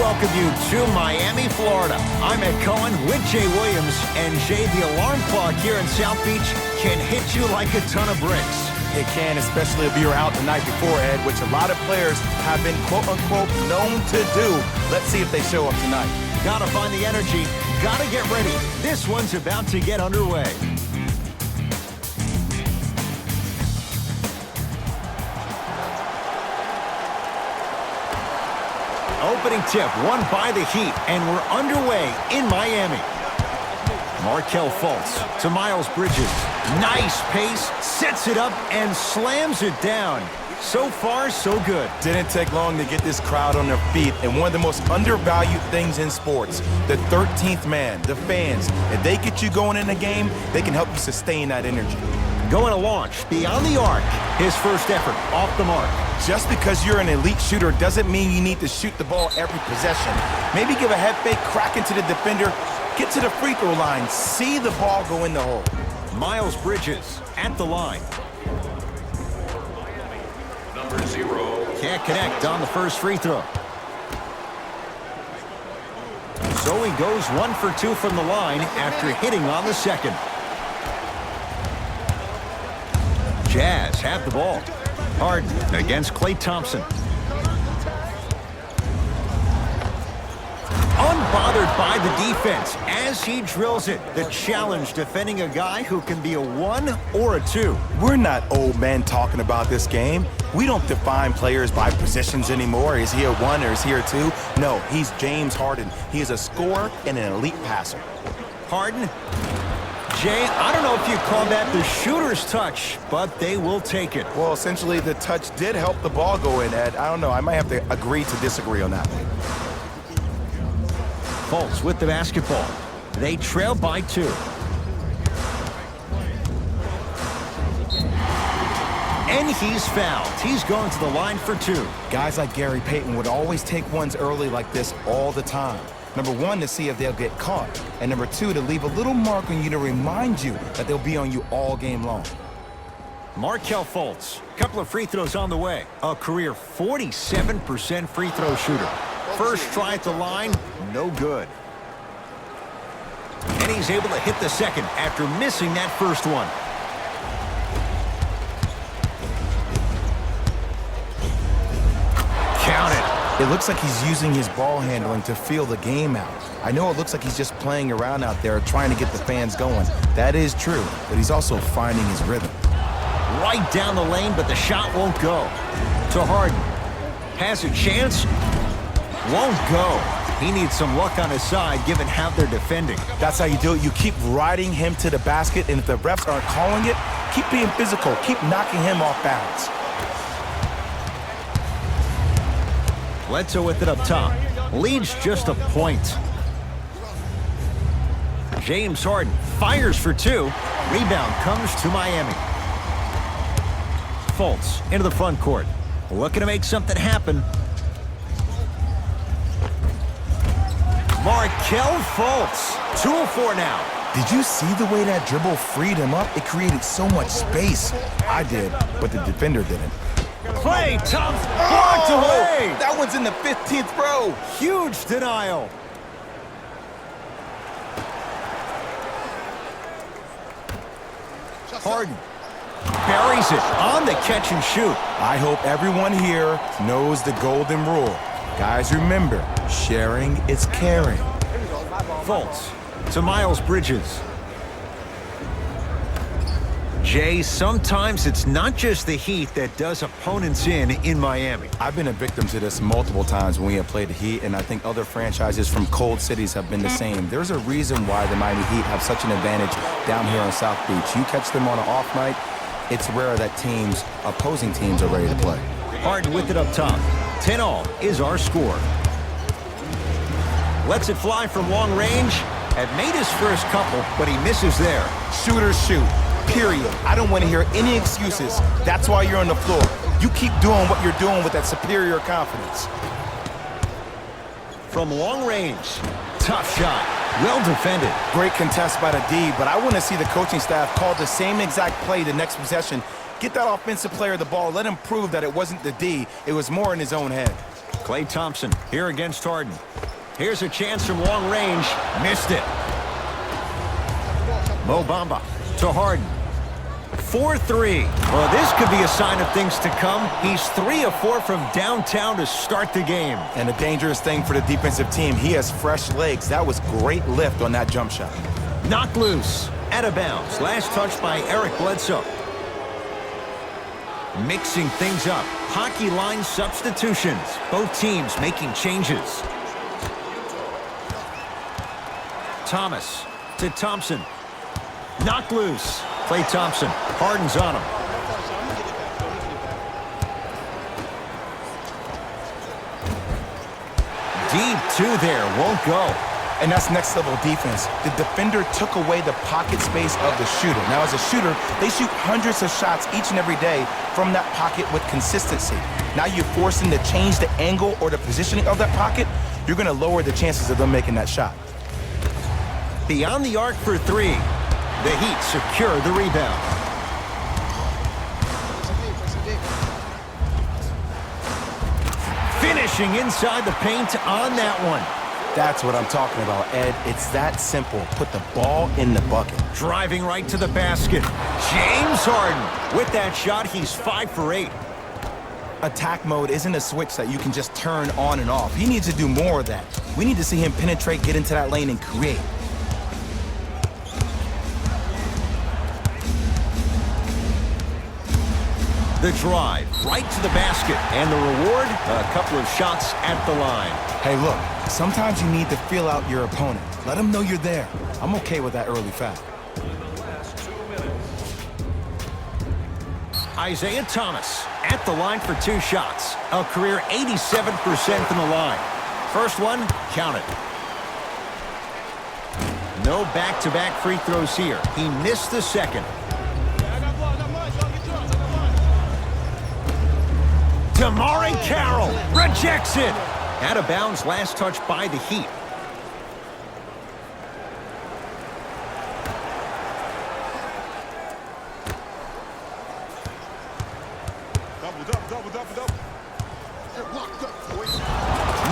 welcome you to Miami, Florida. I'm Ed Cohen with Jay Williams. And Jay, the alarm clock here in South Beach can hit you like a ton of bricks. It can, especially if you're out the night before, Ed, which a lot of players have been, quote-unquote, known to do. Let's see if they show up tonight. Gotta find the energy. Gotta get ready. This one's about to get underway. Opening tip won by the Heat, and we're underway in Miami. Markelle Fultz to Miles Bridges. Nice pace, sets it up, and slams it down. So far, so good. Didn't take long to get this crowd on their feet, and one of the most undervalued things in sports, the 13th man, the fans. If they get you going in the game, they can help you sustain that energy. Going to launch beyond the arc. His first effort off the mark. Just because you're an elite shooter doesn't mean you need to shoot the ball every possession. Maybe give a head fake, crack into the defender, get to the free throw line, see the ball go in the hole. Miles Bridges at the line. Number 0. Can't connect on the first free throw. So he goes 1 for 2 from the line after hitting on the second. Jazz have the ball. Harden against Klay Thompson. Unbothered by the defense as he drills it. The challenge defending a guy who can be a 1 or a 2. We're not old men talking about this game. We don't define players by positions anymore. Is he a 1 or is he a 2? No, he's James Harden. He is a scorer and an elite passer. Harden. Jay, I don't know if you call that the shooter's touch, but they will take it. Well, essentially, the touch did help the ball go in, Ed. I don't know. I might have to agree to disagree on that one. Fultz with the basketball. They trail by 2. And he's fouled. He's going to the line for 2. Guys like Gary Payton would always take ones early like this all the time. Number 1, to see if they'll get caught. And number 2, to leave a little mark on you to remind you that they'll be on you all game long. Markelle Fultz, couple of free throws on the way. A career 47% free throw shooter. First try at the line, no good. And he's able to hit the second after missing that first one. Count it. It looks like he's using his ball handling to feel the game out. I know it looks like he's just playing around out there trying to get the fans going. That is true, but he's also finding his rhythm. Right down the lane, but the shot won't go. To Harden. Has a chance. Won't go. He needs some luck on his side given how they're defending. That's how you do it. You keep riding him to the basket, and if the refs aren't calling it, keep being physical. Keep knocking him off balance. Bledsoe with it up top. Leads just a point. James Harden fires for 2. Rebound comes to Miami. Fultz into the front court. Looking to make something happen. Markelle Fultz. 2 of 4 now. Did you see the way that dribble freed him up? It created so much space. I did, but the defender didn't. Klay Thompson blocked away. That one's in the 15th row. Huge denial. Harden buries it on the catch and shoot. I hope everyone here knows the golden rule. Guys, remember, sharing is caring. Fultz to Miles Bridges. Jay, sometimes it's not just the Heat that does opponents in Miami. I've been a victim to this multiple times when we have played the Heat, and I think other franchises from cold cities have been the same. There's a reason why the Miami Heat have such an advantage down here on South Beach. You catch them on an off night, it's rare that opposing teams are ready to play. Harden with it up top. 10-all is our score. Lets it fly from long range. Had made his first couple, but he misses there. Shooters shoot. Period. I don't want to hear any excuses. That's why you're on the floor. You keep doing what you're doing with that superior confidence. From long range. Tough shot. Well defended. Great contest by the D, but I want to see the coaching staff call the same exact play the next possession. Get that offensive player the ball. Let him prove that it wasn't the D. It was more in his own head. Klay Thompson here against Harden. Here's a chance from long range. Missed it. Mo Bamba to Harden. 4-3. Well, this could be a sign of things to come. He's 3 of 4 from downtown to start the game. And a dangerous thing for the defensive team, he has fresh legs. That was great lift on that jump shot. Knocked loose. Out of bounds. Last touch by Eric Bledsoe. Mixing things up. Hockey line substitutions. Both teams making changes. Thomas to Thompson. Knocked loose. Klay Thompson. Harden's on him. Deep two there. Won't go. And that's next level defense. The defender took away the pocket space of the shooter. Now as a shooter, they shoot hundreds of shots each and every day from that pocket with consistency. Now you're forcing to change the angle or the positioning of that pocket. You're going to lower the chances of them making that shot. Beyond the arc for 3. The Heat secure the rebound. Finishing inside the paint on that one. That's what I'm talking about, Ed. It's that simple. Put the ball in the bucket. Driving right to the basket. James Harden. With that shot, he's 5 for 8. Attack mode isn't a switch that you can just turn on and off. He needs to do more of that. We need to see him penetrate, get into that lane, and create. The drive right to the basket. And the reward, a couple of shots at the line. Hey, look, sometimes you need to feel out your opponent. Let them know you're there. I'm okay with that early foul. Isaiah Thomas at the line for 2 shots. A career 87% from the line. First one, count it. No back-to-back free throws here. He missed the second. Damari Carroll rejects it. Out of bounds, last touch by the Heat.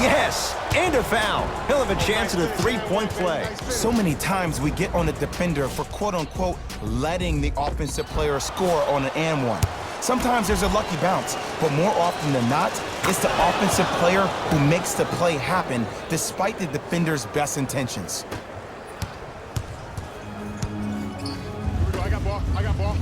Yes, and a foul. He'll have a chance at a 3-point play. So many times we get on the defender for quote-unquote letting the offensive player score on an and one. Sometimes there's a lucky bounce, but more often than not, it's the offensive player who makes the play happen despite the defender's best intentions. I got ball.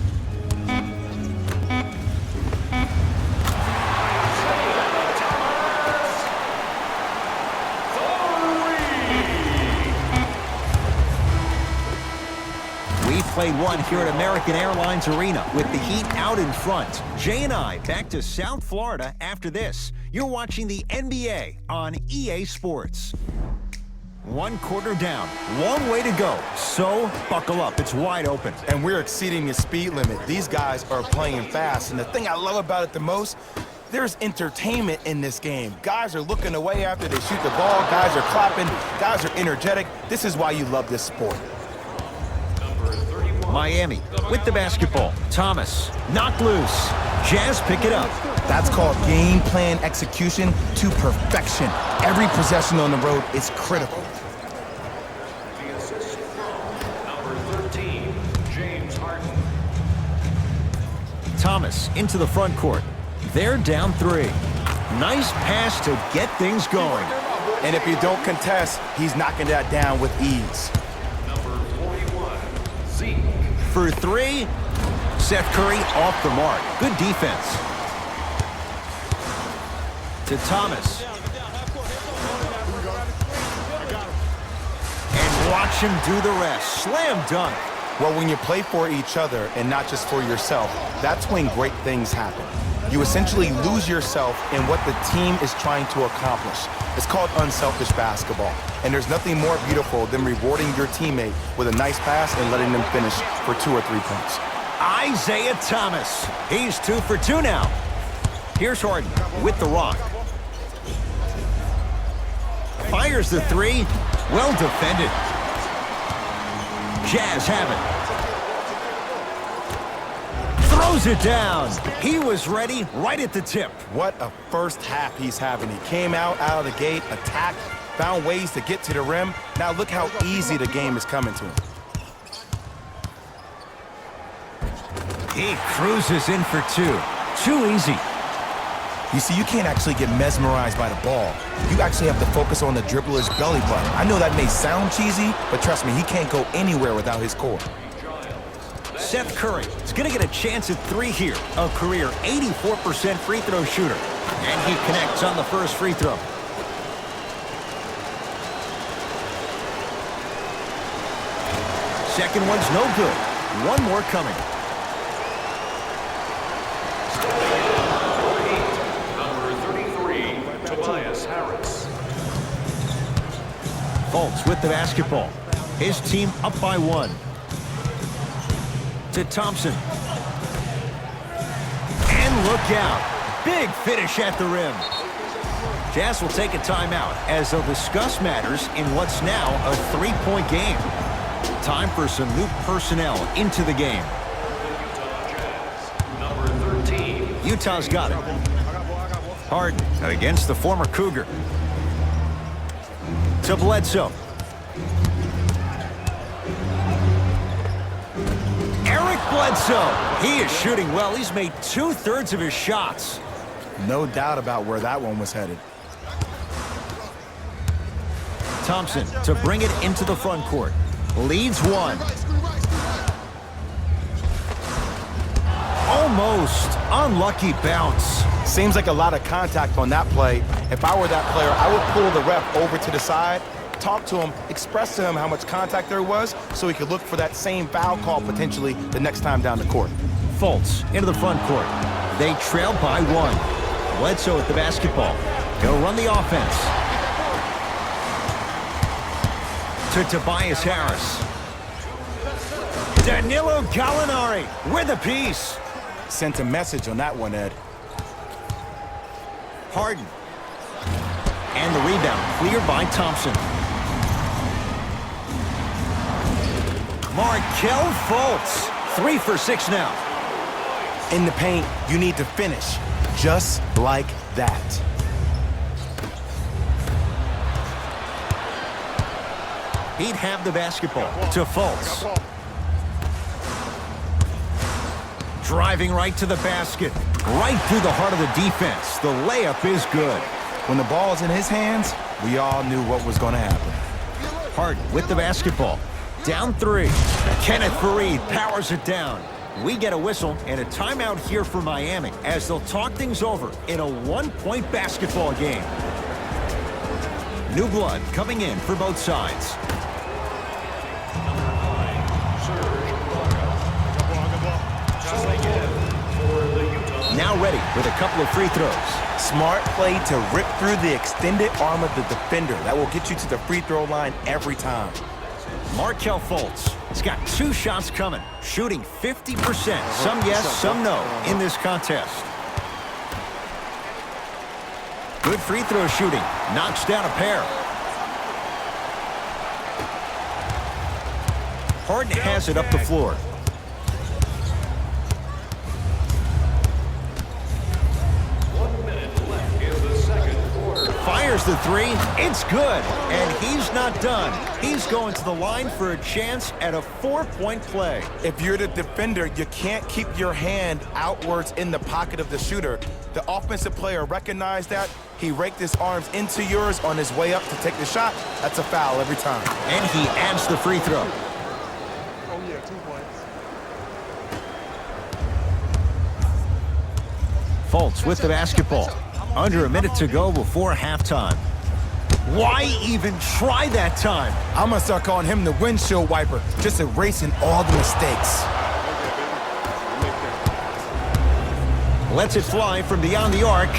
We played one here at American Airlines Arena with the Heat out in front. Jay and I back to South Florida after this. You're watching the NBA on EA Sports. 1 quarter down. Long way to go. So buckle up. It's wide open. And we're exceeding the speed limit. These guys are playing fast. And the thing I love about it the most, there's entertainment in this game. Guys are looking away after they shoot the ball. Guys are clapping. Guys are energetic. This is why you love this sport. Miami with the basketball. Thomas knocked loose. Jazz pick it up. That's called game plan execution to perfection. Every possession on the road is critical. Number 13, James Harden. Thomas into the front court. They're down 3. Nice pass to get things going. And if you don't contest, he's knocking that down with ease. Number 41, Zeke. For 3, Seth Curry off the mark. Good defense. To Thomas. And watch him do the rest. Slam dunk. Well, when you play for each other and not just for yourself, that's when great things happen. You essentially lose yourself in what the team is trying to accomplish. It's called unselfish basketball. And there's nothing more beautiful than rewarding your teammate with a nice pass and letting them finish for 2 or 3 points. Isaiah Thomas. He's 2 for 2 now. Here's Harden with the rock. Fires the 3. Well defended. Jazz have it. throws it down. He was ready right at the tip. What a first half he's having. He came out of the gate, attacked, found ways to get to the rim. Now look how easy the game is coming to him. He cruises in for two. Too easy. You see, you can't actually get mesmerized by the ball. You actually have to focus on the dribbler's belly button. I know that may sound cheesy, but trust me, he can't go anywhere without his core. Seth Curry is going to get a chance at three here. A career 84% free throw shooter. And he connects on the first free throw. Second one's no good. One more coming. Fultz with the basketball. His team up by one. To Thompson. And look out. Big finish at the rim. Jazz will take a timeout as they'll discuss matters in what's now a three-point game. Time for some new personnel into the game. Number 13. Utah's got it. Harden against the former Cougar. To Bledsoe. Eric Bledsoe. He is shooting well. He's made 2/3 of his shots. No doubt about where that one was headed. Thompson to bring it into the front court. Leads one. Almost unlucky bounce. Seems like a lot of contact on that play. If I were that player, I would pull the ref over to the side, talk to him, express to him how much contact there was so he could look for that same foul call potentially the next time down the court. Fultz into the front court. They trail by one. Bledsoe at the basketball. Gonna run the offense. To Tobias Harris. Danilo Gallinari with a piece. Sent a message on that one, Ed. Harden. And the rebound cleared by Thompson. Markelle Fultz. 3 for 6 now. In the paint, you need to finish just like that. He'd have the basketball to Fultz. Driving right to the basket. Right through the heart of the defense. The layup is good. When the ball's in his hands, we all knew what was going to happen. Harden with the basketball. Down 3. Kenneth Faried powers it down. We get a whistle and a timeout here for Miami as they'll talk things over in a one-point basketball game. New blood coming in for both sides. Now ready with a couple of free throws. Smart play to rip through the extended arm of the defender. That will get you to the free throw line every time. Markelle Fultz has got 2 shots coming, shooting 50%. Some yes, some no in this contest. Good free throw shooting. Knocks down a pair. Harden has it up the floor. Fires the 3. It's good. And he's not done. He's going to the line for a chance at a 4-point play. If you're the defender, you can't keep your hand outwards in the pocket of the shooter. The offensive player recognized that. He raked his arms into yours on his way up to take the shot. That's a foul every time. And he adds the free throw. Oh, yeah, 2 points. Fultz with the basketball. Under a minute to go before halftime. Why even try that time? I'm going to start calling him the windshield wiper, just erasing all the mistakes. Lets it fly from beyond the arc.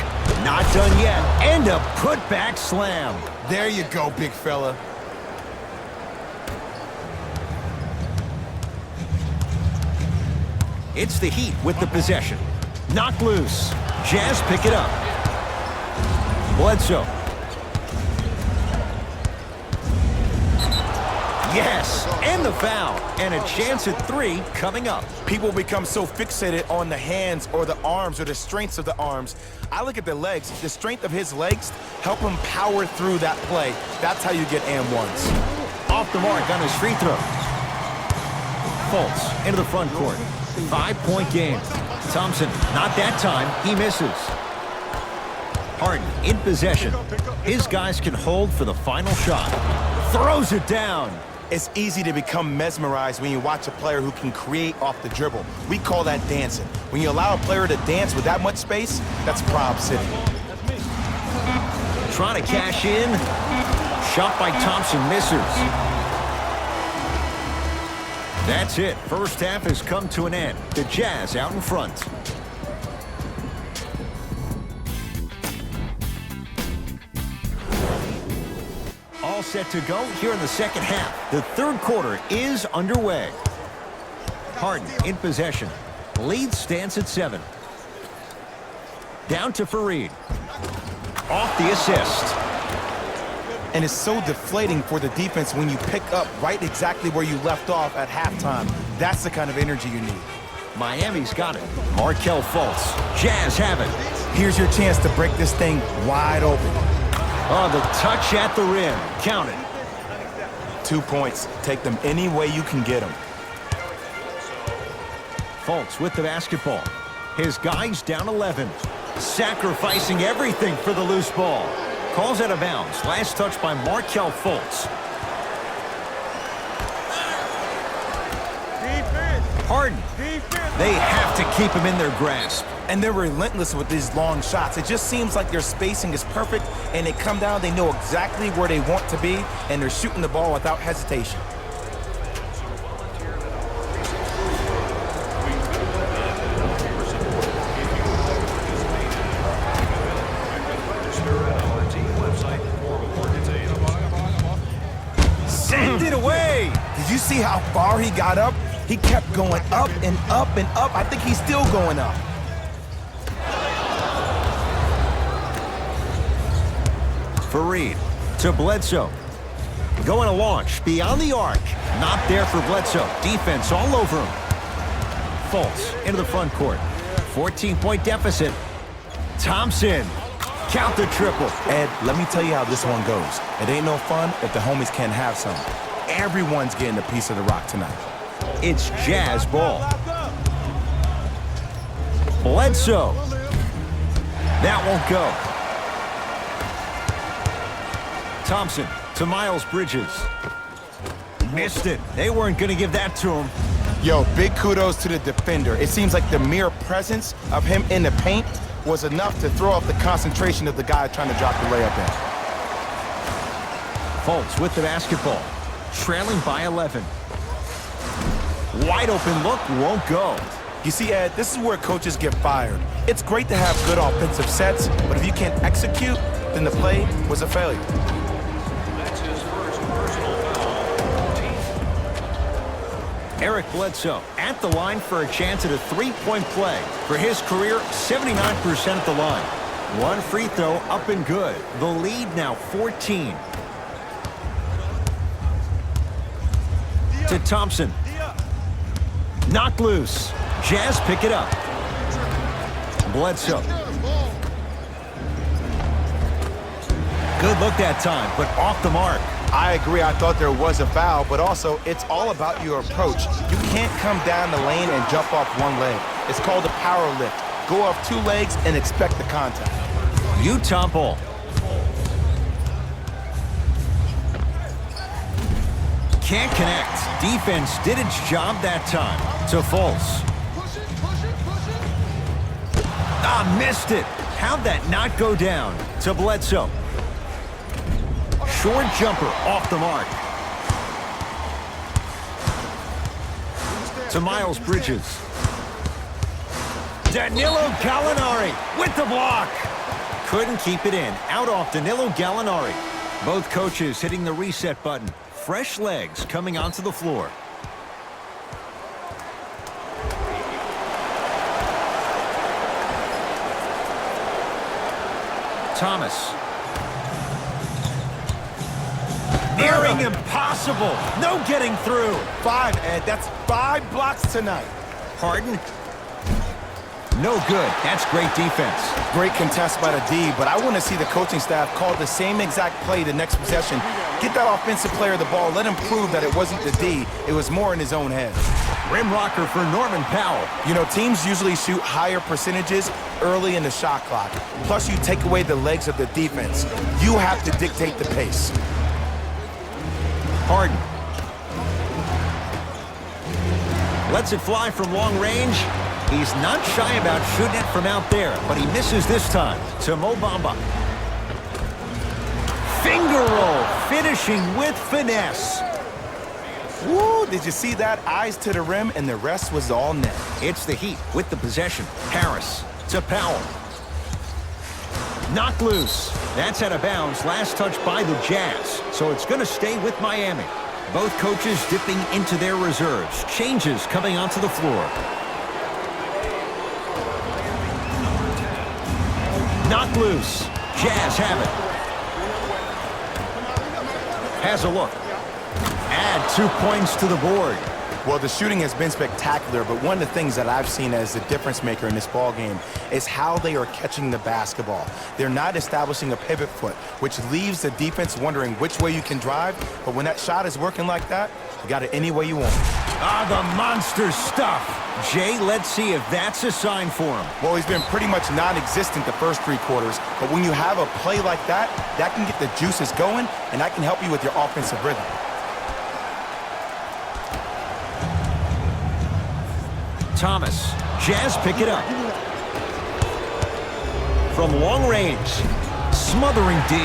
Not done yet. And a putback slam. There you go, big fella. It's the Heat with the possession. Knocked loose. Jazz pick it up. Bledsoe. Yes, and the foul. And a chance at 3 coming up. People become so fixated on the hands or the arms or the strengths of the arms. I look at the legs. The strength of his legs help him power through that play. That's how you get and ones. Off the mark on his free throw. Fultz into the front court. 5-point game. Thompson, not that time. He misses. Harden in possession. His guys can hold for the final shot. Throws it down. It's easy to become mesmerized when you watch a player who can create off the dribble. We call that dancing. When you allow a player to dance with that much space, that's Prob City. Trying to cash in. Shot by Thompson misses. That's it. First half has come to an end. The Jazz out in front. All set to go here in the second half. The third quarter is underway. Harden in possession. Lead stands at 7. Down to Fareed. Off the assist. And it's so deflating for the defense when you pick up right exactly where you left off at halftime. That's the kind of energy you need. Miami's got it. Markelle Fultz. Jazz have it. Here's your chance to break this thing wide open. Oh, the touch at the rim. Count it. 2 points. Take them any way you can get them. Fultz with the basketball. His guys down 11. Sacrificing everything for the loose ball. Calls out of bounds. Last touch by Markelle Fultz. Harden. They have to keep him in their grasp. And they're relentless with these long shots. It just seems like their spacing is perfect, and they come down, they know exactly where they want to be, and they're shooting the ball without hesitation. Send it away. Did you see how far he got up? He kept going up and up and up. I think he's still going up. Fareed to Bledsoe. Going to launch beyond the arc. Not there for Bledsoe. Defense all over him. Fultz into the front court. 14-point deficit. Thompson. Count the triple. Ed, let me tell you how this one goes. It ain't no fun if the homies can't have some. Everyone's getting a piece of the rock tonight. It's Jazz ball. Bledsoe. That won't go. Thompson to Miles Bridges. Missed it. They weren't going to give that to him. Yo, big kudos to the defender. It seems like the mere presence of him in the paint was enough to throw off the concentration of the guy trying to drop the layup in. Fultz with the basketball. Trailing by 11. Wide open look, won't go. You see, Ed, this is where coaches get fired. It's great to have good offensive sets, but if you can't execute, then the play was a failure. That's his first personal foul. Eric Bledsoe at the line for a chance at a three-point play. For his career, 79% at the line. One free throw up and good. The lead now 14. To Thompson. Knocked loose. Jazz pick it up. Bledsoe. Good look that time, but off the mark. I agree. I thought there was a foul, but also it's all about your approach. You can't come down the lane and jump off one leg. It's called a power lift. Go off two legs and expect the contact. Utah ball. Can't connect. Defense did its job that time. To Fultz. Ah, missed it. How'd that not go down? To Bledsoe. Short jumper off the mark. To Miles Bridges. Danilo Gallinari with the block. Couldn't keep it in. Out off Danilo Gallinari. Both coaches hitting the reset button. Fresh legs coming onto the floor. Thomas. Nearing impossible. No getting through. 5, Ed. That's 5 blocks tonight. Harden. No good. That's great defense. Great contest by the D, but I want to see the coaching staff call the same exact play the next possession. Get that offensive player the ball. Let him prove that it wasn't the D. It was more in his own head. Rim rocker for Norman Powell. You know, teams usually shoot higher percentages early in the shot clock. Plus, you take away the legs of the defense. You have to dictate the pace. Harden. Lets it fly from long range. He's not shy about shooting it from out there, but he misses this time. To Mo Bamba. Finger roll, finishing with finesse. Woo, did you see that? Eyes to the rim, and the rest was all net. It's the Heat with the possession. Harris to Powell. Knocked loose. That's out of bounds. Last touch by the Jazz. So it's going to stay with Miami. Both coaches dipping into their reserves. Changes coming onto the floor. Knocked loose. Jazz have it. Has a look. Add 2 points to the board. Well, the shooting has been spectacular, but one of the things that I've seen as the difference maker in this ball game is how they are catching the basketball. They're not establishing a pivot foot, which leaves the defense wondering which way you can drive, but when that shot is working like that, you got it any way you want. Ah, the monster stuff. Jay, let's see if that's a sign for him. Well, he's been pretty much non-existent the first 3 quarters, but when you have a play like that, that can get the juices going, and that can help you with your offensive rhythm. Thomas. Jazz pick it up. From long range. Smothering D.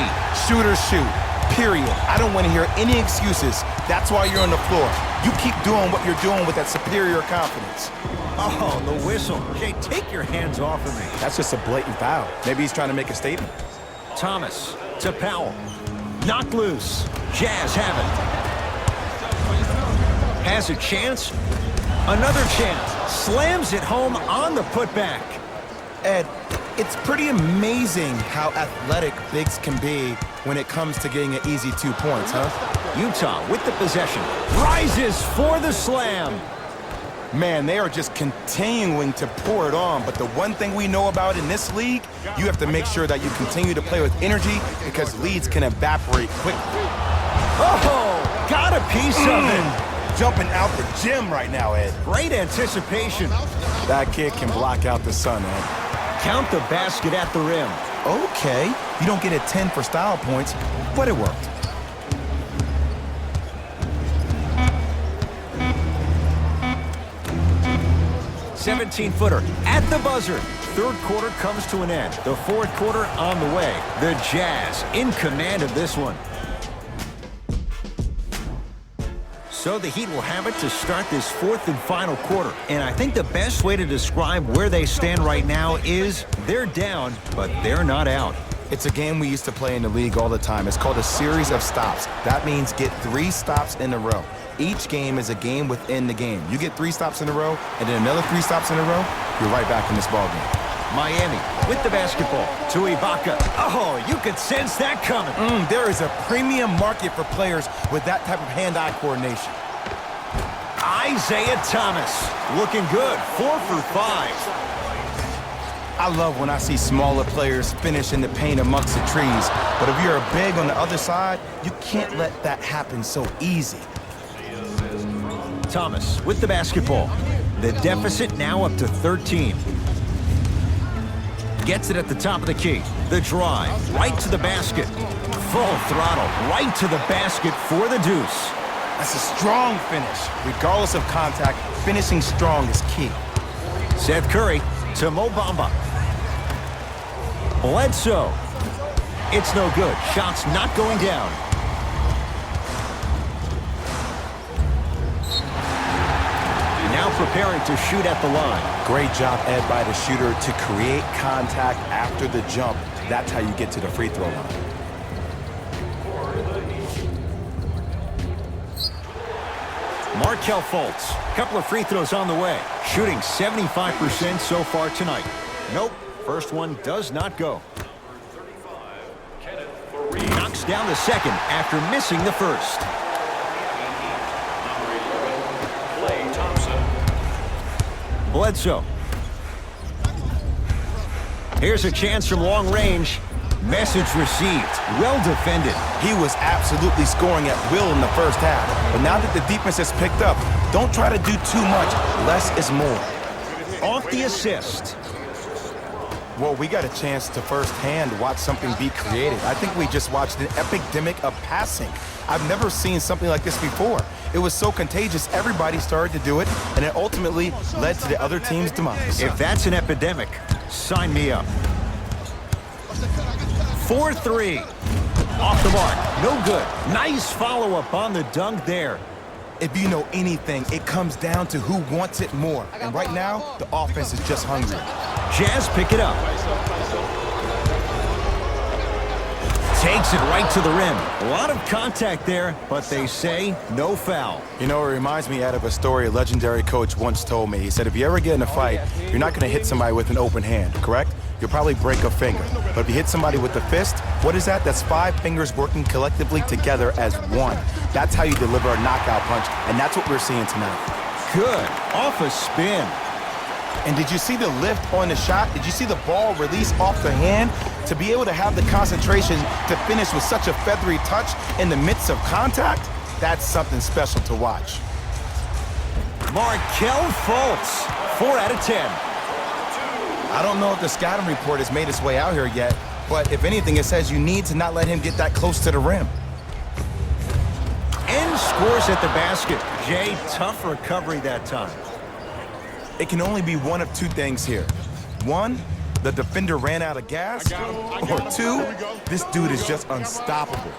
Shooters shoot. Period. I don't want to hear any excuses. That's why you're on the floor. You keep doing what you're doing with that superior confidence. Oh, the whistle. Jay, take your hands off of me. That's just a blatant foul. Maybe he's trying to make a statement. Thomas to Powell. Knocked loose. Jazz have it. Has a chance. Another chance. Slams it home on the putback. Ed, it's pretty amazing how athletic bigs can be when it comes to getting an easy 2 points, huh? Utah with the possession. Rises for the slam. Man, they are just continuing to pour it on. But the one thing we know about in this league, you have to make sure that you continue to play with energy because leads can evaporate quickly. Oh, got a piece of it. Jumping out the gym right now, Ed. Great anticipation. That kid can block out the sun, Ed. Count the basket at the rim. Okay, you don't get a 10 for style points, but it worked. $17-footer at the buzzer. Third quarter comes to an end. The fourth quarter on the way. The Jazz in command of this one. So the Heat will have it to start this fourth and final quarter. And I think the best way to describe where they stand right now is they're down, but they're not out. It's a game we used to play in the league all the time. It's called a series of stops. That means get 3 stops in a row. Each game is a game within the game. You get 3 stops in a row, and then another 3 stops in a row, you're right back in this ball game. Miami with the basketball to Ibaka. Oh, you could sense that coming. There is a premium market for players with that type of hand-eye coordination. Isaiah Thomas looking good. 4 for 5. I love when I see smaller players finish in the paint amongst the trees. But if you're a big on the other side, you can't let that happen so easy. Thomas with the basketball. The deficit now up to 13. Gets it at the top of the key. The drive, right to the basket. Full throttle, right to the basket for the deuce. That's a strong finish. Regardless of contact, finishing strong is key. Seth Curry to Mo Bamba. Bledsoe. It's no good. Shots not going down. Now preparing to shoot at the line. Great job, Ed, by the shooter to create contact after the jump. That's how you get to the free throw line. Markelle Fultz. Couple of free throws on the way. Shooting 75% so far tonight. Nope. First one does not go. Knocks first down to second after missing the first. Clay Thompson. Bledsoe. Here's a chance from long range. Message received. Well defended. He was absolutely scoring at will in the first half. But now that the defense has picked up, don't try to do too much. Less is more. Off the assist. Well, we got a chance to firsthand watch something be created. I think we just watched an epidemic of passing. I've never seen something like this before. It was so contagious, everybody started to do it, and it ultimately led to the other team's demise. If that's an epidemic, sign me up. 4-3. Off the mark. No good. Nice follow-up on the dunk there. If you know anything, it comes down to who wants it more. And right now, the offense is just hungry. Jazz pick it up. Takes it right to the rim. A lot of contact there, but they say no foul. You know, it reminds me out of a story a legendary coach once told me. He said, if you ever get in a fight, you're not going to hit somebody with an open hand, correct? You'll probably break a finger. But if you hit somebody with the fist, what is that? That's 5 fingers working collectively together as one. That's how you deliver a knockout punch, and that's what we're seeing tonight. Good. Off a spin. And did you see the lift on the shot? Did you see the ball release off the hand? To be able to have the concentration to finish with such a feathery touch in the midst of contact, that's something special to watch. Markelle Fultz, 4 out of 10. I don't know if the scouting report has made its way out here yet, but if anything, it says you need to not let him get that close to the rim. And scores at the basket. Jay, tough recovery that time. It can only be one of two things here. One, the defender ran out of gas, or two, this dude is just unstoppable.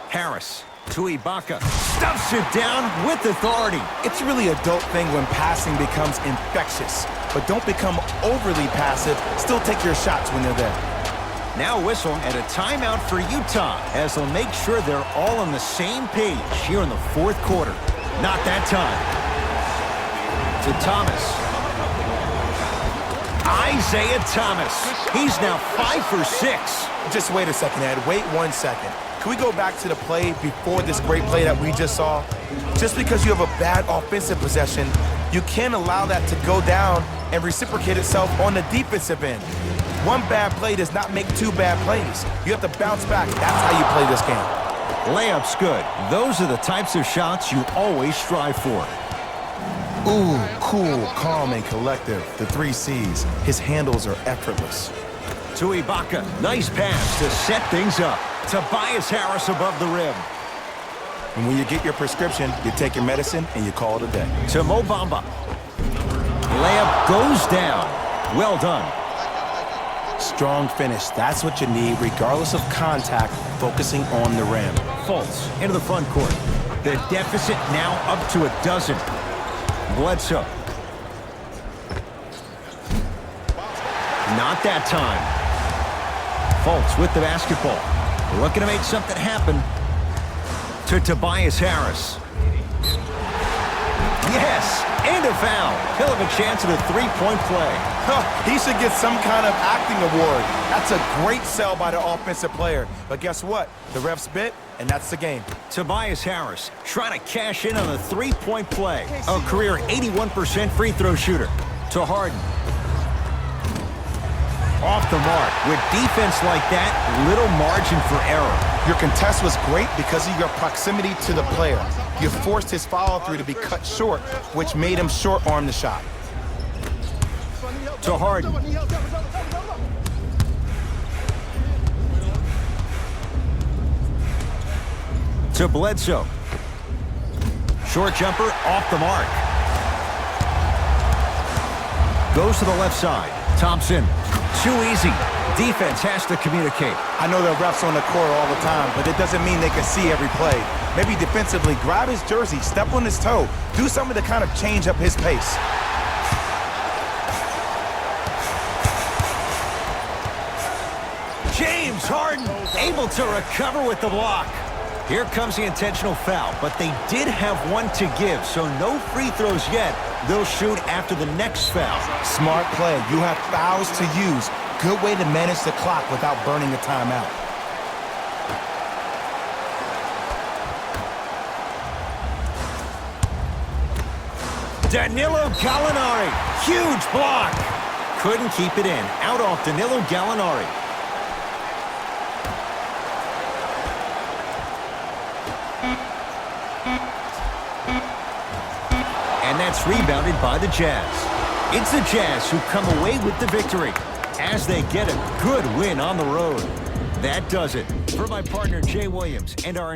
Harris to Ibaka. Stuffs it down with authority. It's really a dope thing when passing becomes infectious, but don't become overly passive. Still take your shots when they're there. Now whistle and a timeout for Utah as they'll make sure they're all on the same page here in the fourth quarter. Not that time. To Thomas. Isaiah Thomas. He's now 5 for 6. Just wait a second, Ed. Wait 1 second. Can we go back to the play before this great play that we just saw? Just because you have a bad offensive possession, you can't allow that to go down and reciprocate itself on the defensive end. One bad play does not make 2 bad plays. You have to bounce back. That's how you play this game. Layup's good. Those are the types of shots you always strive for. Ooh, cool, calm, and collective. The 3 C's. His handles are effortless. To Ibaka. Nice pass to set things up. Tobias Harris above the rim. And when you get your prescription, you take your medicine and you call it a day. To Mo Bamba. Layup goes down. Well done. Strong finish. That's what you need, regardless of contact, focusing on the rim. Fultz into the front court. The deficit now up to 12. Bledsoe. Not that time. Fultz with the basketball. Looking to make something happen. To Tobias Harris. Yes, and a foul. He'll have a chance at a 3-point play. He should get some kind of acting award. That's a great sell by the offensive player. But guess what? The refs bit, and that's the game. Tobias Harris trying to cash in on a 3-point play. A career 81% free throw shooter. To Harden. Off the mark. With defense like that, little margin for error. Your contest was great because of your proximity to the player. You forced his follow-through to be cut short, which made him short-arm the shot. To Harden. To Bledsoe. Short jumper off the mark. Goes to the left side. Thompson. Too easy. Defense has to communicate. I know the refs on the court all the time, but it doesn't mean they can see every play. Maybe defensively, grab his jersey, step on his toe, do something to kind of change up his pace. James Harden able to recover with the block. Here comes the intentional foul, but they did have one to give, so no free throws yet. They'll shoot after the next foul. Smart play. You have fouls to use. Good way to manage the clock without burning a timeout. Danilo Gallinari. Huge block. Couldn't keep it in. Out off Danilo Gallinari. And that's rebounded by the Jazz. It's the Jazz who come away with the victory as they get a good win on the road. That does it. For my partner, Jay Williams, and our